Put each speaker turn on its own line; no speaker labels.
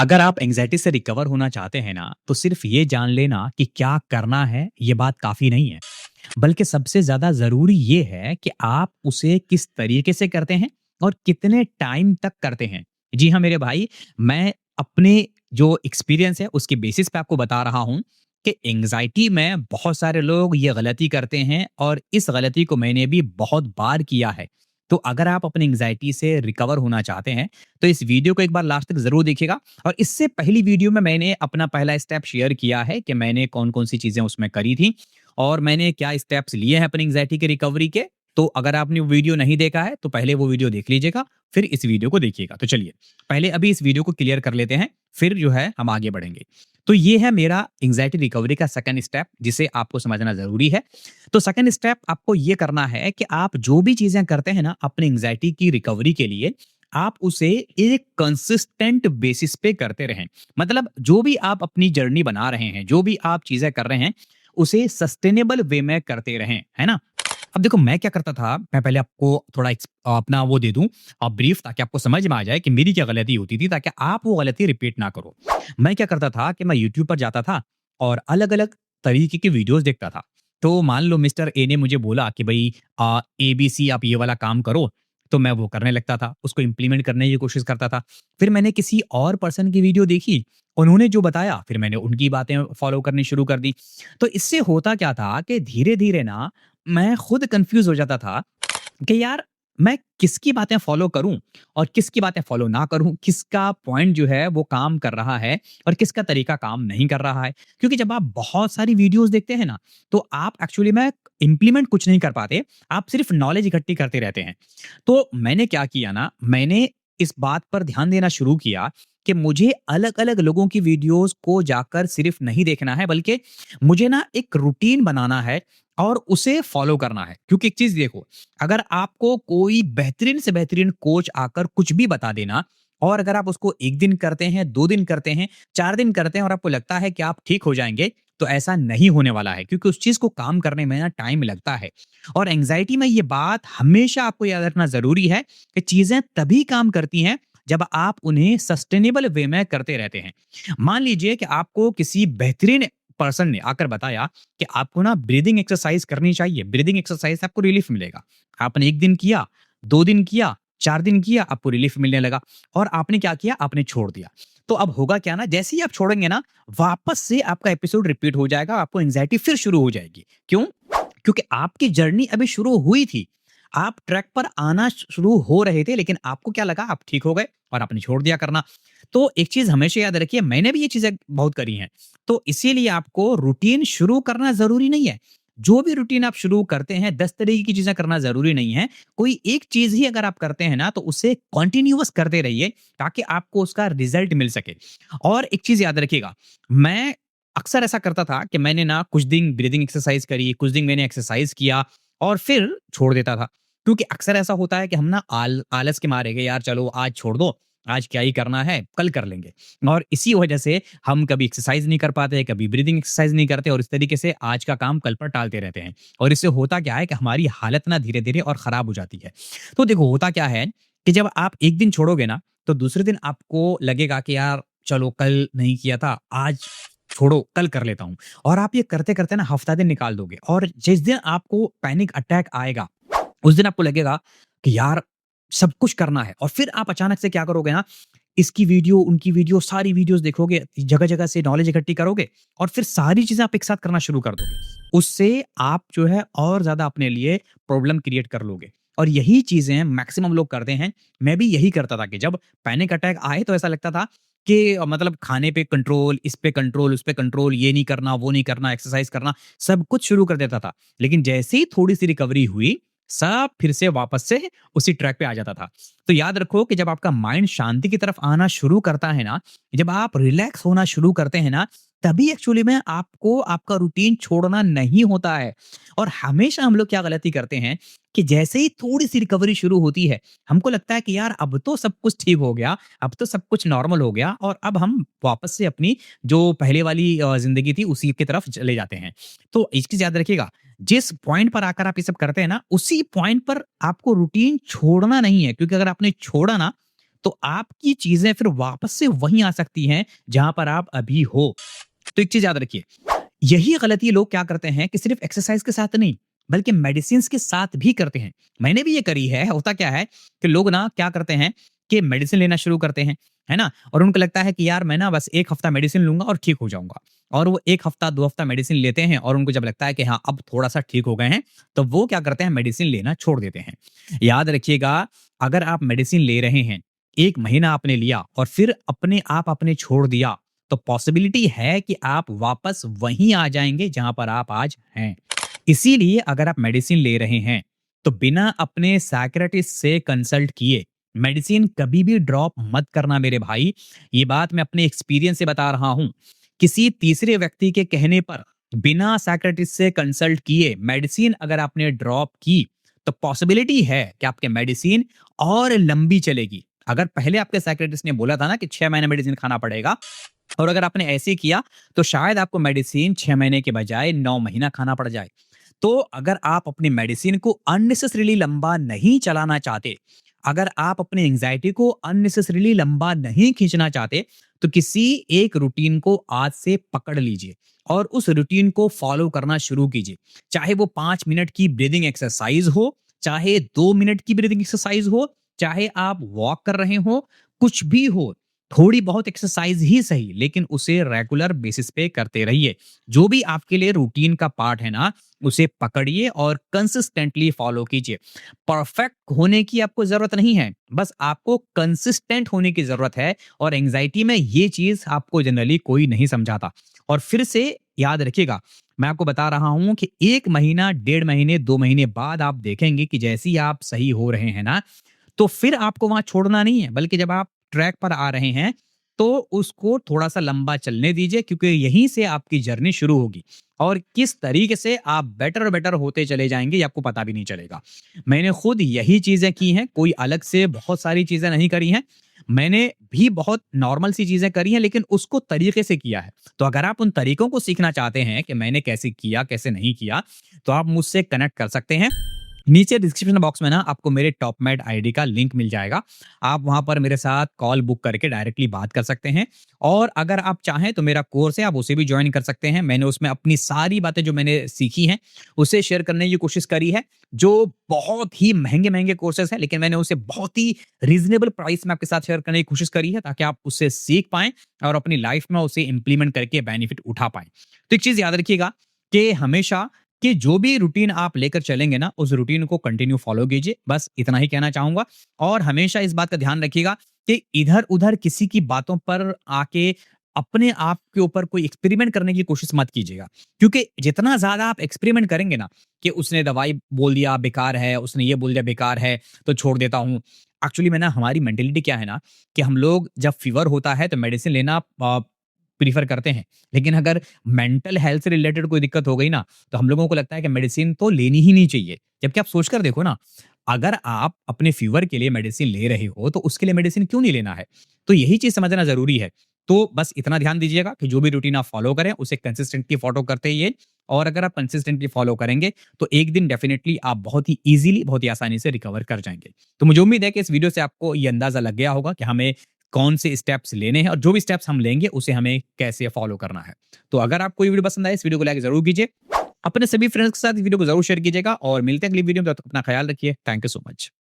अगर आप एंग्जायटी से रिकवर होना चाहते हैं ना, तो सिर्फ ये जान लेना कि क्या करना है, ये बात काफ़ी नहीं है। बल्कि सबसे ज़्यादा ज़रूरी ये है कि आप उसे किस तरीके से करते हैं और कितने टाइम तक करते हैं। जी हाँ, मेरे भाई, मैं अपने जो एक्सपीरियंस है, उसके बेसिस पे आपको बता रहा हूँ कि एंग्जायटी में बहुत सारे लोग ये गलती करते हैं और इस गलती को मैंने भी बहुत बार किया है। तो अगर आप अपनी एंग्जायटी से रिकवर होना चाहते हैं, तो इस वीडियो को एक बार लास्ट तक ज़रूर देखिएगा। और इससे पहली वीडियो में मैंने अपना पहला स्टेप शेयर किया है कि मैंने कौन-कौन सी चीज़ें उसमें करी थी और मैंने क्या स्टेप्स लिए हैं अपनी एंग्जायटी की रिकवरी के। तो अगर आपने वो वीडियो नहीं देखा है, तो पहले वो वीडियो देख लीजिएगा, फिर इस वीडियो को देखिएगा। तो चलिए, पहले अभी इस वीडियो को क्लियर कर लेते हैं, फिर जो है हम आगे बढ़ेंगे। तो ये है मेरा एंग्जायटी रिकवरी का सेकंड स्टेप, जिसे आपको समझना ज़रूरी है। तो सेकंड स्टेप आपको ये करना है कि आप जो भी चीज़ें करते हैं ना अपनी एंग्जायटी की रिकवरी के लिए, आप उसे एक कंसिस्टेंट बेसिस पे करते रहें। मतलब जो भी आप अपनी जर्नी बना रहे हैं, जो भी आप चीज़ें कर रहे हैं, उसे सस्टेनेबल वे में करते रहें, है ना? अब देखो मैं क्या करता था, मैं पहले आपको थोड़ा अपना वो दे दूँ ब्रीफ, ताकि आपको समझ में आ जाए कि मेरी क्या गलती होती थी, ताकि आप वो गलती रिपीट ना करो। मैं क्या करता था कि मैं यूट्यूब पर जाता था और अलग-अलग तरीके की वीडियोज़ देखता था। तो मान लो मिस्टर ए ने मुझे बोला कि भई एबीसी आप ये वाला काम करो, तो मैं वो करने लगता था, उसको इम्प्लीमेंट करने की कोशिश करता था। फिर मैंने किसी और पर्सन की वीडियो देखी, उन्होंने जो बताया, फिर मैंने उनकी बातें फॉलो करनी शुरू कर दी। तो इससे होता क्या था कि धीरे-धीरे ना मैं खुद कन्फ्यूज़ हो जाता था कि यार मैं किसकी बातें फ़ॉलो करूँ और किसकी बातें फ़ॉलो ना करूँ, किसका पॉइंट जो है वो काम कर रहा है और किसका तरीका काम नहीं कर रहा है। क्योंकि जब आप बहुत सारी वीडियोज़ देखते हैं ना, तो आप एक्चुअली में इम्प्लीमेंट कुछ नहीं कर पाते, आप सिर्फ़ नॉलेज इकट्ठी करते रहते हैं। तो मैंने क्या किया ना, मैंने इस बात पर ध्यान देना शुरू किया कि मुझे अलग-अलग लोगों की वीडियोज़ को जाकर सिर्फ़ नहीं देखना है, बल्कि मुझे ना एक रूटीन बनाना है और उसे फ़ॉलो करना है। क्योंकि एक चीज़ देखो, अगर आपको कोई बेहतरीन से बेहतरीन कोच आकर कुछ भी बता देना और अगर आप उसको 1 दिन करते हैं, 2 दिन करते हैं, 4 दिन करते हैं और आपको लगता है कि आप ठीक हो जाएँगे, तो ऐसा नहीं होने वाला है, क्योंकि उस चीज़ को काम करने में ना टाइम लगता है। और एंग्ज़ायटी में ये बात हमेशा आपको याद रखना ज़रूरी है कि चीज़ें तभी काम करती हैं, जब आप उन्हें सस्टेनेबल वे में करते रहते हैं। मान लीजिए कि आपको किसी बेहतरीन पर्सन ने आकर बताया कि आपको ना ब्रीदिंग एक्सरसाइज करनी चाहिए, ब्रीदिंग एक्सरसाइज से आपको रिलीफ मिलेगा। आपने 1 दिन किया, 2 दिन किया, 4 दिन किया, आपको रिलीफ मिलने लगा और आपने क्या किया? आपने छोड़ दिया। तो अब होगा क्या ना, जैसे ही आप छोड़ेंगे ना, वापस से आपका एपिसोड रिपीट हो जाएगा, आपको एंग्ज़ायटी फिर शुरू हो जाएगी। क्यों? क्योंकि आपकी जर्नी अभी शुरू हुई थी। आप ट्रैक पर आना शुरू हो रहे थे, लेकिन आपको क्या लगा, आप ठीक हो गए और आपने छोड़ दिया करना। तो एक चीज़ हमेशा याद रखिए, मैंने भी ये चीज़ें बहुत करी हैं। तो इसीलिए आपको रूटीन शुरू करना ज़रूरी नहीं है। जो भी रूटीन आप शुरू करते हैं, 10 तरीके की चीज़ें करना ज़रूरी नहीं है। कोई एक चीज़ ही अगर आप करते हैं ना, तो उसे कंटीन्यूअस करते रहिए, ताकि आपको उसका रिज़ल्ट मिल सके। और एक चीज़ याद रखिएगा, मैं अक्सर ऐसा करता था कि मैंने ना कुछ दिन ब्रीथिंग एक्सरसाइज करी, कुछ दिन मैंने एक्सरसाइज किया और फिर छोड़ देता था। क्योंकि अक्सर ऐसा होता है कि हम ना आलस के मारे कि यार चलो आज छोड़ दो, आज क्या ही करना है, कल कर लेंगे। और इसी वजह से हम कभी एक्सरसाइज नहीं कर पाते, कभी ब्रीथिंग एक्सरसाइज नहीं करते और इस तरीके से आज का काम कल पर टालते रहते हैं। और इससे होता क्या है कि हमारी हालत ना धीरे-धीरे और खराब हो जाती है। तो देखो होता क्या है कि जब आप एक दिन छोड़ोगे ना, तो दूसरे दिन आपको लगेगा कि यार चलो कल नहीं किया था, आज छोड़ो कल कर लेता हूँ। और आप ये करते-करते ना हफ्ता दिन निकाल दोगे और जिस दिन आपको पैनिक अटैक आएगा, उस दिन आपको लगेगा कि यार सब कुछ करना है और फिर आप अचानक से क्या करोगे ना, इसकी वीडियो, उनकी वीडियो, सारी वीडियोज़ देखोगे, जगह-जगह से नॉलेज इकट्ठी करोगे और फिर सारी चीज़ें आप एक साथ करना शुरू कर दोगे। उससे आप जो है और ज़्यादा अपने लिए प्रॉब्लम क्रिएट कर लोगे और यही चीज़ें मैक्सिमम लोग करते हैं। मैं भी यही करता था कि जब पैनिक अटैक आए तो ऐसा लगता था कि मतलब खाने पे कंट्रोल, इस पे कंट्रोल, उस पे कंट्रोल, ये नहीं करना, वो नहीं करना, एक्सरसाइज़ करना, सब कुछ शुरू कर देता था। लेकिन जैसे ही थोड़ी-सी रिकवरी हुई, सब फिर से वापस से उसी ट्रैक पे आ जाता था। तो याद रखो कि जब आपका माइंड शांति की तरफ आना शुरू करता है ना, जब आप रिलैक्स होना शुरू करते हैं ना, तभी एक्चुअली में आपको आपका रूटीन छोड़ना नहीं होता है। और हमेशा हम लोग क्या गलती करते हैं कि जैसे ही थोड़ी-सी रिकवरी शुरू होती है, हमको लगता है कि यार अब तो सब कुछ ठीक हो गया, अब तो सब कुछ नॉर्मल हो गया और अब हम वापस से अपनी जो पहले वाली ज़िंदगी थी उसी की तरफ चले जाते हैं। तो एक चीज़ याद रखिएगा, जिस पॉइंट पर आकर आप ये सब करते हैं ना, उसी पॉइंट पर आपको रूटीन छोड़ना नहीं है, क्योंकि अगर आपने छोड़ा ना, तो आपकी चीज़ें फिर वापस से वहीं आ सकती हैं, जहाँ पर आप अभी हो। तो एक चीज़ याद रखिए, यही गलती लोग क्या करते हैं कि सिर्फ़ एक्सरसाइज़ के साथ नहीं, बल्कि मेडिसिन्स के साथ भी करते हैं। मैंने भी ये करी है। होता क्या है कि लोग ना क्या करते हैं कि मेडिसिन लेना शुरू करते हैं, है ना? और उनको लगता है कि यार मैं ना बस 1 हफ्ता मेडिसिन लूँगा और ठीक हो जाऊँगा। और वो 1 हफ्ता, 2 हफ्ता मेडिसिन लेते हैं और उनको जब लगता है कि हाँ, अब थोड़ा-सा ठीक हो गए हैं, तो वो क्या करते हैं मेडिसिन लेना छोड़ देते हैं। याद रखिएगा, अगर आप मेडिसिन ले रहे हैं, 1 महीना आपने लिया और फिर अपने आप आपने छोड़ दिया, तो पॉसिबिलिटी है कि आप वापस वहीं आ जाएँगे जहाँ पर आप आज हैं। इसीलिए अगर आप मेडिसिन ले रहे हैं, तो बिना अपने साइकियाट्रिस्ट से कंसल्ट किए मेडिसिन कभी भी ड्रॉप मत करना मेरे भाई। ये बात मैं अपने एक्सपीरियंस से बता रहा हूँ। किसी तीसरे व्यक्ति के कहने पर बिना साइकियाट्रिस्ट से कंसल्ट किए मेडिसिन अगर आपने ड्रॉप की, तो पॉसिबिलिटी है कि आपके मेडिसिन और लंबी चलेगी। अगर पहले आपके साइकियाट्रिस्ट ने बोला था ना कि 6 महीने मेडिसिन खाना पड़ेगा, और अगर आपने ऐसे ही किया, तो शायद आपको मेडिसिन 6 महीने के बजाय 9 महीना खाना पड़ जाए। तो अगर आप अपनी मेडिसिन को अननेसेसरीली लंबा नहीं चलाना चाहते, अगर आप अपनी एंग्जायटी को अननेसेसरीली लंबा नहीं खींचना चाहते, तो किसी एक रूटीन को आज से पकड़ लीजिए और उस रूटीन को फॉलो करना शुरू कीजिए। चाहे वो 5 मिनट की ब्रीदिंग एक्सरसाइज हो, चाहे 2 मिनट की ब्रीदिंग एक्सरसाइज हो, चाहे आप वॉक कर रहे हो, कुछ भी हो, थोड़ी बहुत एक्सरसाइज ही सही, लेकिन उसे रेगुलर बेसिस पे करते रहिए। जो भी आपके लिए रूटीन का पार्ट है ना, उसे पकड़िए और कंसिस्टेंटली फॉलो कीजिए। परफेक्ट होने की आपको जरूरत नहीं है, बस आपको कंसिस्टेंट होने की जरूरत है। और एंग्जाइटी में ये चीज आपको जनरली कोई नहीं समझाता। और फिर से याद रखिएगा, मैं आपको बता रहा हूं कि 1 महीना, 1.5 महीने, 2 महीने बाद आप देखेंगे कि जैसे ही आप सही हो रहे हैं ना, तो फिर आपको वहां छोड़ना नहीं है, बल्कि जब आप ट्रैक पर आ रहे हैं, तो उसको थोड़ा-सा लंबा चलने दीजिए, क्योंकि यहीं से आपकी जर्नी शुरू होगी। और किस तरीके से आप बेटर बेटर होते चले जाएँगे, ये आपको पता भी नहीं चलेगा। मैंने खुद यही चीज़ें की हैं, कोई अलग से बहुत सारी चीज़ें नहीं करी हैं। मैंने भी बहुत नॉर्मल सी चीज़ें करी हैं, लेकिन उसको तरीके से किया है। तो अगर आप उन तरीकों को सीखना चाहते हैं कि मैंने कैसे किया, कैसे नहीं किया, तो आप मुझसे कनेक्ट कर सकते हैं। नीचे डिस्क्रिप्शन बॉक्स में ना आपको मेरे टॉपमेड आईडी का लिंक मिल जाएगा। आप वहाँ पर मेरे साथ कॉल बुक करके डायरेक्टली बात कर सकते हैं। और अगर आप चाहें तो मेरा कोर्स है, आप उसे भी जॉइन कर सकते हैं। मैंने उसमें अपनी सारी बातें जो मैंने सीखी हैं, उसे शेयर करने की कोशिश करी है। जो बहुत ही महँगे-महँगे कोर्सेज़ हैं, लेकिन मैंने उसे बहुत ही रीज़नेबल प्राइस में आपके साथ शेयर करने की कोशिश करी है, ताकि आप उससे सीख पाएँ और अपनी लाइफ़ में उसे इम्प्लीमेंट करके बेनिफिट उठा पाएँ। तो एक चीज़ याद रखिएगा कि हमेशा कि जो भी रूटीन आप लेकर चलेंगे ना, उस रूटीन को कंटिन्यू फॉलो कीजिए। बस इतना ही कहना चाहूँगा। और हमेशा इस बात का ध्यान रखिएगा कि इधर-उधर किसी की बातों पर आके अपने आप के ऊपर कोई एक्सपेरिमेंट करने की कोशिश मत कीजिएगा। क्योंकि जितना ज़्यादा आप एक्सपेरिमेंट करेंगे ना, कि उसने दवाई बोल दिया बेकार है, उसने ये बोल दिया बेकार है, तो छोड़ देता हूँ। एक्चुअली में ना हमारी मेंटालिटी क्या है ना, कि हम लोग जब फीवर होता है तो मेडिसिन लेना प्रेफ़र करते हैं। लेकिन अगर मेंटल हेल्थ से रिलेटेड कोई दिक्कत हो गई ना, तो हम लोगों को लगता है कि मेडिसिन तो लेनी ही नहीं चाहिए। जबकि आप सोच कर देखो ना, अगर आप अपने फ़ीवर के लिए मेडिसिन ले रहे हो, तो उसके लिए मेडिसिन क्यों नहीं लेना है? तो यही चीज़ समझना ज़रूरी है। तो बस इतना ध्यान दीजिएगा कि जो भी रूटीन आप फ़ॉलो करें, उसे कंसिस्टेंटली फ़ॉलो करते रहिए। और अगर आप कंसिस्टेंटली फ़ॉलो करेंगे, तो एक दिन डेफ़िनिटली आप बहुत ही ईज़िली, बहुत ही आसानी से रिकवर कर जाएँगे। तो मुझे उम्मीद है कि इस वीडियो से आपको ये अंदाज़ा लग गया होगा कि हमें कौन से स्टेप्स लेने हैं और जो भी स्टेप्स हम लेंगे उसे हमें कैसे फॉलो करना है। तो अगर आपको ये वीडियो पसंद आए, इस वीडियो को लाइक ज़रूर कीजिए। अपने सभी फ्रेंड्स के साथ इस वीडियो को ज़रूर शेयर कीजिएगा और मिलते हैं अगली वीडियो में। तब तक अपना ख्याल रखिए। Thank you so much.